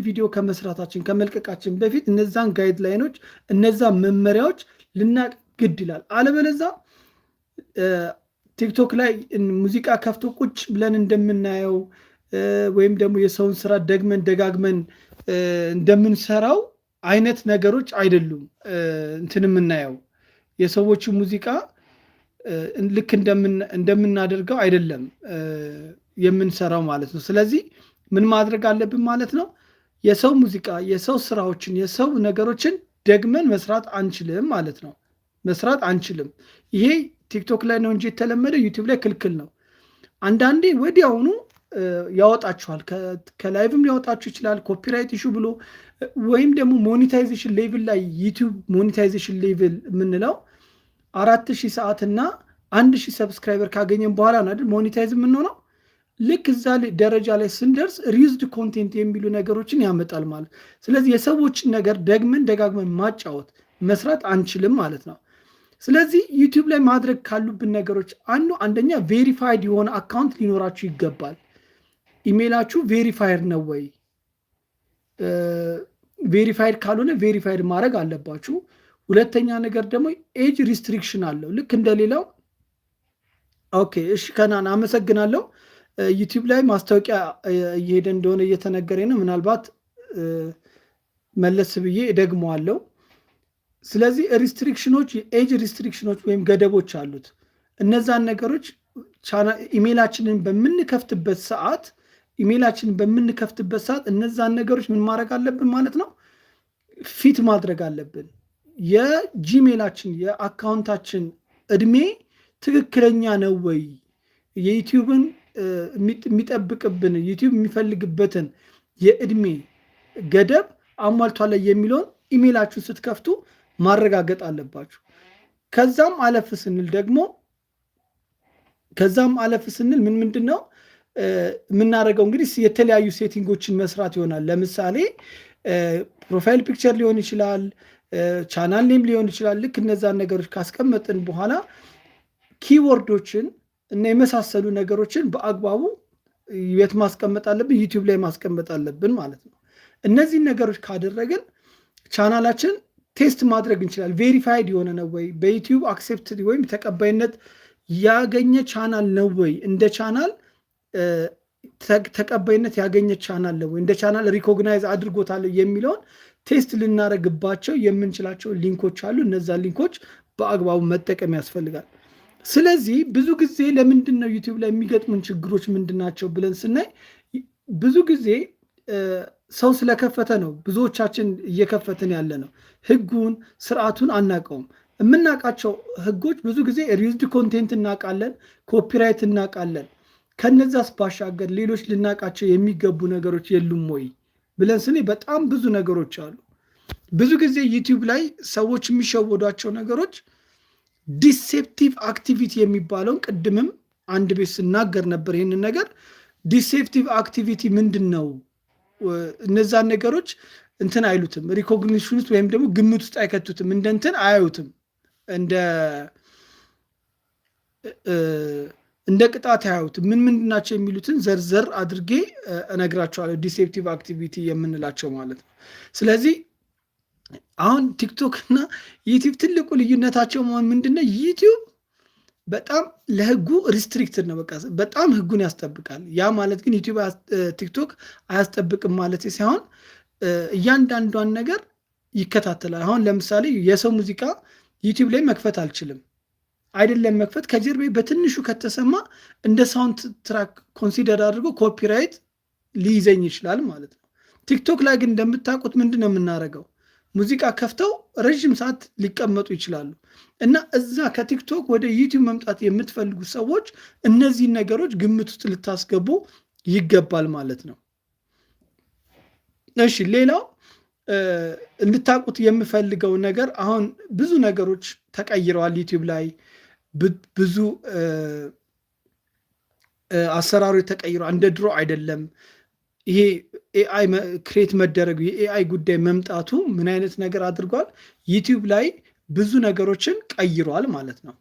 ቪዲዮ ከመስራታችን ከመልቀቃችን በፊት እነዛን ጋይድላይኖች እነዛን መመሪያዎች ልናቅ ግድ ይላል። አለበለዚያ ቲክቶክ ላይ ሙዚቃ ከፍቶ ቁጭ ብለን እንደምናየው ወይም ደግሞ የሰውን ስራ ደግመን ደጋግመን እንደምንሰራው አይነት ነገሮች አይደሉም። እንትን የምናየው የሰዎቹ ሙዚቃ ልክ እንደምናደርገው አይደለም የምንሰራው ማለት ነው። ስለዚህ ምን ማድረግ አለብን ማለት ነው? የሰው ሙዚቃ፣ የሰው ስራዎችን፣ የሰው ነገሮችን ደግመን መስራት አንችልም ማለት ነው። መስራት አንችልም። ይሄ ቲክቶክ ላይ ነው እንጂ የተለመደ ዩቲዩብ ላይ ክልክል ነው። አንዳንዴ ወዲያውኑ ያወጣችኋል፣ ከላይቭም ሊያወጣችሁ ይችላል ኮፒራይት ኢሹ ብሎ፣ ወይም ደግሞ ሞኔታይዜሽን ሌቭል ላይ ዩቲዩብ ሞኔታይዜሽን ሌቭል የምንለው 4000 ሰዓትና 1000 ሰብስክራይበር ካገኘን በኋላ ነው አይደል ሞኔታይዝ የምንሆነው። ልክ እዛ ደረጃ ላይ ስንደርስ ሪዩዝድ ኮንቴንት የሚሉ ነገሮችን ያመጣል ማለት። ስለዚህ የሰዎችን ነገር ደግመን ደጋግመን ማጫወት መስራት አንችልም ማለት ነው። ስለዚህ ዩቲዩብ ላይ ማድረግ ካሉብን ነገሮች አንደኛ ቬሪፋይድ የሆነ አካውንት ሊኖራችሁ ይገባል። ኢሜይላችሁ ቬሪፋይድ ነው ወይ? ቬሪፋይድ ካልሆነ ቬሪፋይድ ማድረግ አለባችሁ። ሁለተኛ ነገር ደግሞ ኤጅ ሪስትሪክሽን አለው ልክ እንደሌላው። ኦኬ እሺ ከናን አመሰግናለሁ። ዩቲዩብ ላይ ማስታወቂያ እየሄደ እንደሆነ እየተነገረኝ ነው። ምናልባት መለስ ብዬ እደግመዋለሁ። ስለዚህ ሪስትሪክሽኖች፣ የኤጅ ሪስትሪክሽኖች ወይም ገደቦች አሉት። እነዛን ነገሮች ኢሜይላችንን በምንከፍትበት ሰዓት እነዛን ነገሮች ምን ማድረግ አለብን ማለት ነው? ፊት ማድረግ አለብን። የጂሜላችን የአካውንታችን እድሜ ትክክለኛ ነው ወይ? የዩቲዩብን የሚጠብቅብን ዩቲዩብ የሚፈልግበትን የእድሜ ገደብ አሟልቷል የሚለውን ኢሜይላችሁን ስትከፍቱ ማረጋገጥ አለባችሁ። ከዛም አለፍ ስንል ምንድን ነው የምናደርገው? እንግዲህ የተለያዩ ሴቲንጎችን መስራት ይሆናል። ለምሳሌ ፕሮፋይል ፒክቸር ሊሆን ይችላል፣ ቻናል ኔም ሊሆን ይችላል። ልክ እነዛን ነገሮች ካስቀመጥን በኋላ ኪወርዶችን እና የመሳሰሉ ነገሮችን በአግባቡ የት ማስቀመጥ አለብን? ዩቲዩብ ላይ ማስቀመጥ አለብን ማለት ነው። እነዚህን ነገሮች ካደረግን ቻናላችን ቴስት ማድረግ እንችላለን። ቬሪፋይድ የሆነ ነው ወይ? በዩቲዩብ አክሴፕት ወይም ተቀባይነት ያገኘ ቻናል ነው ወይ? እንደ ቻናል ተቀባይነት ያገኘ ቻናል ነው ወይ? እንደ ቻናል ሪኮግናይዝ አድርጎታል የሚለውን ቴስት ልናደርግባቸው የምንችላቸው ሊንኮች አሉ። እነዛ ሊንኮች በአግባቡ መጠቀም ያስፈልጋል። ስለዚህ ብዙ ጊዜ ለምንድን ነው ዩቲዩብ ላይ የሚገጥሙን ችግሮች ምንድናቸው ብለን ስናይ ብዙ ጊዜ ሰው ስለከፈተ ነው ብዙዎቻችን እየከፈትን ያለ ነው። ህጉን ስርዓቱን አናውቀውም። የምናውቃቸው ህጎች ብዙ ጊዜ ሪዩዝድ ኮንቴንት እናውቃለን፣ ኮፒራይት እናውቃለን። ከነዛስ ባሻገር ሌሎች ልናውቃቸው የሚገቡ ነገሮች የሉም ወይ ብለን ስኔ በጣም ብዙ ነገሮች አሉ። ብዙ ጊዜ ዩቲዩብ ላይ ሰዎች የሚሸወዷቸው ነገሮች ዲሴፕቲቭ አክቲቪቲ የሚባለውን ቅድምም አንድ ቤት ስናገር ነበር። ይህንን ነገር ዲሴፕቲቭ አክቲቪቲ ምንድን ነው? እነዛን ነገሮች እንትን አይሉትም፣ ሪኮግኒሽን ውስጥ ወይም ደግሞ ግምት ውስጥ አይከቱትም፣ እንደ እንትን አያዩትም፣ እንደ ቅጣት አያዩትም። ምን ምንድናቸው የሚሉትን ዘርዘር አድርጌ እነግራቸዋለሁ። ዲሴፕቲቭ አክቲቪቲ የምንላቸው ማለት ነው። ስለዚህ አሁን ቲክቶክ እና ዩቲዩብ ትልቁ ልዩነታቸው መሆን ምንድነው? ዩቲዩብ በጣም ለህጉ ሪስትሪክትድ ነው። በቃ በጣም ህጉን ያስጠብቃል። ያ ማለት ግን ቲክቶክ አያስጠብቅም ማለት ሳይሆን እያንዳንዷን ነገር ይከታተላል። አሁን ለምሳሌ የሰው ሙዚቃ ዩቲዩብ ላይ መክፈት አልችልም። አይደለም መክፈት፣ ከጀርቤ በትንሹ ከተሰማ እንደ ሳውንድ ትራክ ኮንሲደር አድርጎ ኮፒራይት ሊይዘኝ ይችላል ማለት ነው። ቲክቶክ ላይ ግን እንደምታውቁት ምንድን ነው የምናደርገው? ሙዚቃ ከፍተው ረዥም ሰዓት ሊቀመጡ ይችላሉ። እና እዛ ከቲክቶክ ወደ ዩቲዩብ መምጣት የምትፈልጉ ሰዎች እነዚህን ነገሮች ግምት ውስጥ ልታስገቡ ይገባል ማለት ነው። እሺ፣ ሌላው እንድታውቁት የምፈልገው ነገር አሁን ብዙ ነገሮች ተቀይረዋል። ዩቲዩብ ላይ ብዙ አሰራሮች ተቀይረዋል። እንደ ድሮ አይደለም። ይሄ ኤአይ ክሬት መደረጉ የኤአይ ጉዳይ መምጣቱ ምን አይነት ነገር አድርጓል? ዩቲዩብ ላይ ብዙ ነገሮችን ቀይሯል ማለት ነው።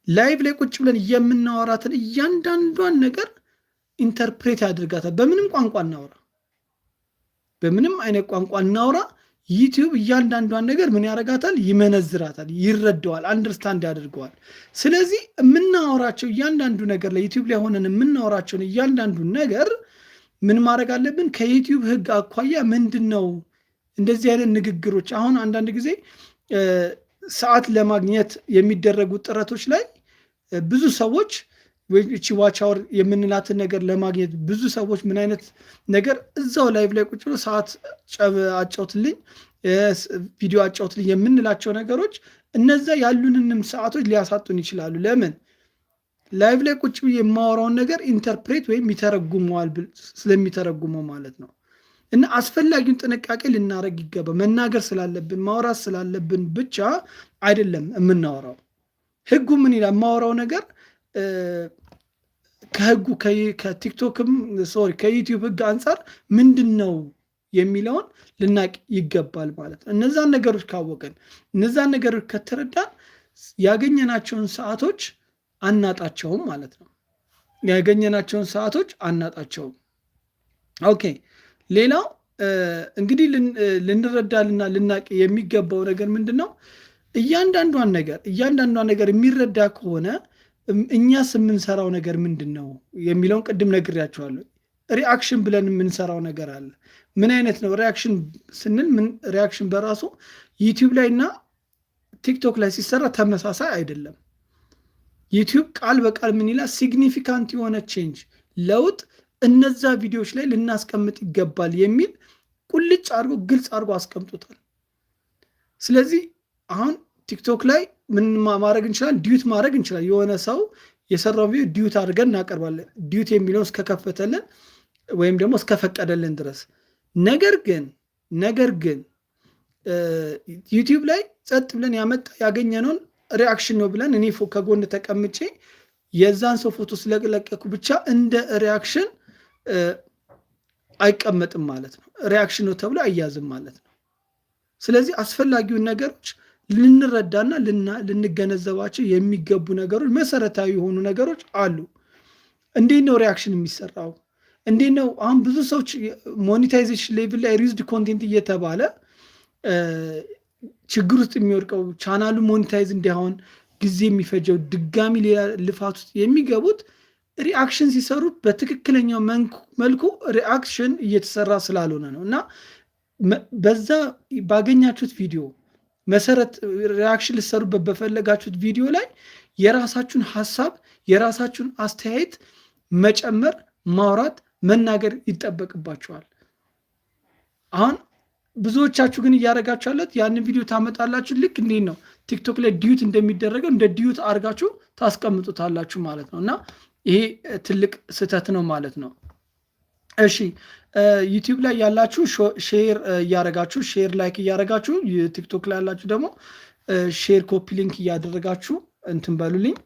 ላይቭ ላይ ቁጭ ብለን የምናወራትን እያንዳንዷን ነገር ኢንተርፕሬት ያደርጋታል። በምንም ቋንቋ እናወራ በምንም አይነት ቋንቋ እናውራ፣ ዩቲዩብ እያንዳንዷን ነገር ምን ያደርጋታል? ይመነዝራታል፣ ይረዳዋል፣ አንደርስታንድ ያደርገዋል። ስለዚህ የምናወራቸው እያንዳንዱ ነገር ላይ ዩቲዩብ ላይ ሆነን የምናወራቸውን እያንዳንዱ ነገር ምን ማድረግ አለብን? ከዩቲዩብ ህግ አኳያ ምንድን ነው እንደዚህ አይነት ንግግሮች? አሁን አንዳንድ ጊዜ ሰዓት ለማግኘት የሚደረጉ ጥረቶች ላይ ብዙ ሰዎች እቺ ዋች አወር የምንላትን ነገር ለማግኘት ብዙ ሰዎች ምን አይነት ነገር እዛው ላይቭ ላይ ቁጭ ብሎ ሰዓት አጫውትልኝ፣ ቪዲዮ አጫውትልኝ የምንላቸው ነገሮች እነዛ ያሉንንም ሰዓቶች ሊያሳጡን ይችላሉ። ለምን? ላይቭ ላይ ቁጭ ብዬ የማወራውን ነገር ኢንተርፕሬት ወይም ይተረጉመዋል ስለሚተረጉመው ማለት ነው። እና አስፈላጊውን ጥንቃቄ ልናደርግ ይገባ። መናገር ስላለብን ማውራት ስላለብን ብቻ አይደለም የምናወራው። ህጉ ምን ይላል? የማወራው ነገር ከህጉ ከቲክቶክም ሶሪ ከዩቲዩብ ህግ አንጻር ምንድን ነው የሚለውን ልናቅ ይገባል ማለት ነው። እነዛን ነገሮች ካወቀን እነዛን ነገሮች ከተረዳን ያገኘናቸውን ሰዓቶች አናጣቸውም ማለት ነው። ያገኘናቸውን ሰዓቶች አናጣቸውም። ኦኬ። ሌላው እንግዲህ ልንረዳልና ልናቅ የሚገባው ነገር ምንድን ነው? እያንዳንዷን ነገር የሚረዳ ከሆነ እኛስ የምንሰራው ነገር ምንድን ነው የሚለውን ቅድም ነግሬያቸዋለሁ። ሪአክሽን ብለን የምንሰራው ነገር አለ። ምን አይነት ነው ሪአክሽን ስንል? ሪአክሽን በራሱ ዩቲዩብ ላይ እና ቲክቶክ ላይ ሲሰራ ተመሳሳይ አይደለም። ዩቲዩብ ቃል በቃል ምን ይላል? ሲግኒፊካንት የሆነ ቼንጅ ለውጥ እነዛ ቪዲዮዎች ላይ ልናስቀምጥ ይገባል የሚል ቁልጭ አድርጎ ግልጽ አድርጎ አስቀምጦታል። ስለዚህ አሁን ቲክቶክ ላይ ምን ማድረግ እንችላለን? ዲዩት ማድረግ እንችላለን። የሆነ ሰው የሰራው ቪዲዮ ዲዩት አድርገን እናቀርባለን፣ ዲዩት የሚለውን እስከከፈተልን ወይም ደግሞ እስከፈቀደልን ድረስ። ነገር ግን ዩቲዩብ ላይ ጸጥ ብለን ያገኘነውን ሪአክሽን ነው ብለን እኔ ከጎን ተቀምጬ የዛን ሰው ፎቶ ስለለቀኩ ብቻ እንደ ሪአክሽን አይቀመጥም ማለት ነው። ሪአክሽን ነው ተብሎ አይያዝም ማለት ነው። ስለዚህ አስፈላጊውን ነገሮች ልንረዳና ልንገነዘባቸው የሚገቡ ነገሮች፣ መሰረታዊ የሆኑ ነገሮች አሉ። እንዴት ነው ሪአክሽን የሚሰራው? እንዴት ነው አሁን ብዙ ሰዎች ሞኔታይዜሽን ሌቭል ላይ ሪዝድ ኮንቴንት እየተባለ ችግር ውስጥ የሚወድቀው ቻናሉ ሞኔታይዝ እንዲሆን ጊዜ የሚፈጀው ድጋሚ ሌላ ልፋት ውስጥ የሚገቡት ሪአክሽን ሲሰሩ በትክክለኛው መልኩ ሪአክሽን እየተሰራ ስላልሆነ ነው። እና በዛ ባገኛችሁት ቪዲዮ መሰረት ሪአክሽን ልሰሩበት በፈለጋችሁት ቪዲዮ ላይ የራሳችሁን ሀሳብ የራሳችሁን አስተያየት መጨመር፣ ማውራት፣ መናገር ይጠበቅባችኋል። አሁን ብዙዎቻችሁ ግን እያደረጋችሁ ያለት ያንን ቪዲዮ ታመጣላችሁ። ልክ እንዴት ነው ቲክቶክ ላይ ዲዩት እንደሚደረገው እንደ ዲዩት አድርጋችሁ ታስቀምጡታላችሁ ማለት ነው። እና ይሄ ትልቅ ስህተት ነው ማለት ነው። እሺ ዩቲዩብ ላይ ያላችሁ ሼር እያደረጋችሁ ሼር ላይክ እያደረጋችሁ፣ ቲክቶክ ላይ ያላችሁ ደግሞ ሼር ኮፒ ሊንክ እያደረጋችሁ እንትን በሉልኝ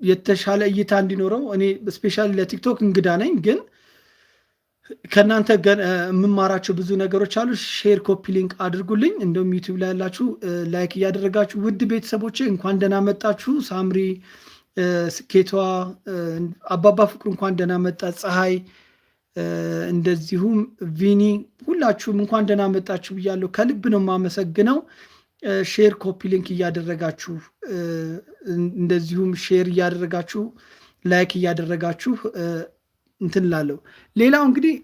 የተሻለ እይታ እንዲኖረው። እኔ ስፔሻሊ ለቲክቶክ እንግዳ ነኝ፣ ግን ከእናንተ የምማራቸው ብዙ ነገሮች አሉ። ሼር ኮፒ ሊንክ አድርጉልኝ። እንደውም ዩቲዩብ ላይ ያላችሁ ላይክ እያደረጋችሁ። ውድ ቤተሰቦቼ እንኳን ደህና መጣችሁ። ሳምሪ፣ ስኬቷ፣ አባባ ፍቅሩ እንኳን ደህና መጣ። ፀሐይ፣ እንደዚሁም ቪኒ፣ ሁላችሁም እንኳን ደህና መጣችሁ ብያለሁ። ከልብ ነው የማመሰግነው። ሼር ኮፒ ሊንክ እያደረጋችሁ እንደዚሁም ሼር እያደረጋችሁ ላይክ እያደረጋችሁ እንትን ላለሁ። ሌላው እንግዲህ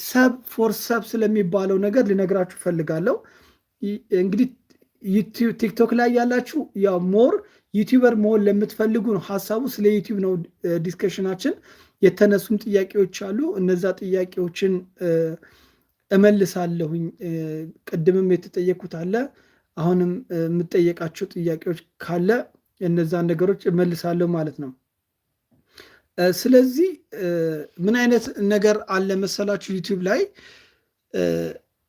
ሰብ ፎር ሰብ ስለሚባለው ነገር ልነግራችሁ ፈልጋለሁ። እንግዲህ ቲክቶክ ላይ ያላችሁ ያው ሞር ዩቲዩበር መሆን ለምትፈልጉ ነው ሀሳቡ። ስለ ዩቲዩብ ነው ዲስከሽናችን። የተነሱም ጥያቄዎች አሉ። እነዛ ጥያቄዎችን እመልሳለሁኝ። ቅድምም የተጠየቁት አለ፣ አሁንም የምጠየቃቸው ጥያቄዎች ካለ እነዛን ነገሮች እመልሳለሁ ማለት ነው። ስለዚህ ምን አይነት ነገር አለ መሰላችሁ? ዩቲዩብ ላይ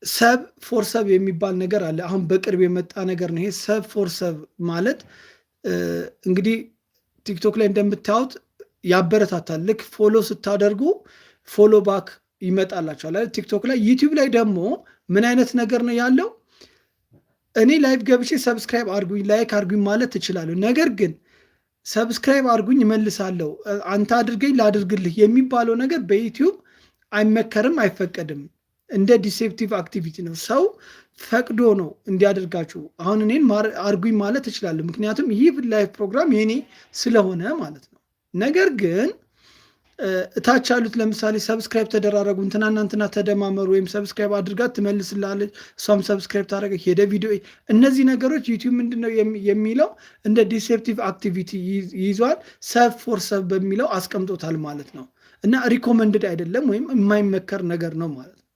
ሰብ ፎር ሰብ የሚባል ነገር አለ። አሁን በቅርብ የመጣ ነገር ነው ይሄ ሰብ ፎር ሰብ ማለት። እንግዲህ ቲክቶክ ላይ እንደምታዩት ያበረታታል። ልክ ፎሎ ስታደርጉ ፎሎ ባክ ይመጣላችኋል ቲክቶክ ላይ። ዩቲዩብ ላይ ደግሞ ምን አይነት ነገር ነው ያለው? እኔ ላይቭ ገብቼ ሰብስክራይብ አድርጉኝ ላይክ አድርጉኝ ማለት ትችላለሁ። ነገር ግን ሰብስክራይብ አድርጉኝ እመልሳለሁ፣ አንተ አድርገኝ ላድርግልህ የሚባለው ነገር በዩቲዩብ አይመከርም፣ አይፈቀድም። እንደ ዲሴፕቲቭ አክቲቪቲ ነው። ሰው ፈቅዶ ነው እንዲያደርጋችሁ። አሁን እኔን አርጉኝ ማለት እችላለሁ፣ ምክንያቱም ይህ ላይፍ ፕሮግራም የኔ ስለሆነ ማለት ነው። ነገር ግን እታች ያሉት ለምሳሌ ሰብስክራይብ ተደራረጉ፣ እንትና ተደማመሩ፣ ወይም ሰብስክራይብ አድርጋት ትመልስላለች፣ እሷም ሰብስክራይብ ታደረገ ሄደ ቪዲዮ። እነዚህ ነገሮች ዩቲዩብ ምንድነው የሚለው እንደ ዲሴፕቲቭ አክቲቪቲ ይዟል። ሰብ ፎር ሰብ በሚለው አስቀምጦታል ማለት ነው። እና ሪኮመንድድ አይደለም ወይም የማይመከር ነገር ነው ማለት ነው።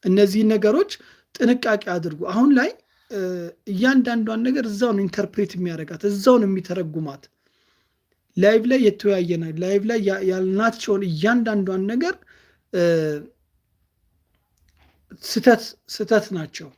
እነዚህ ነገሮች ጥንቃቄ አድርጉ። አሁን ላይ እያንዳንዷን ነገር እዛው ነው ኢንተርፕሬት የሚያደርጋት፣ እዛው ነው የሚተረጉማት። ላይቭ ላይ የተወያየና ላይቭ ላይ ያልናቸውን እያንዳንዷን ነገር ስተት ናቸው።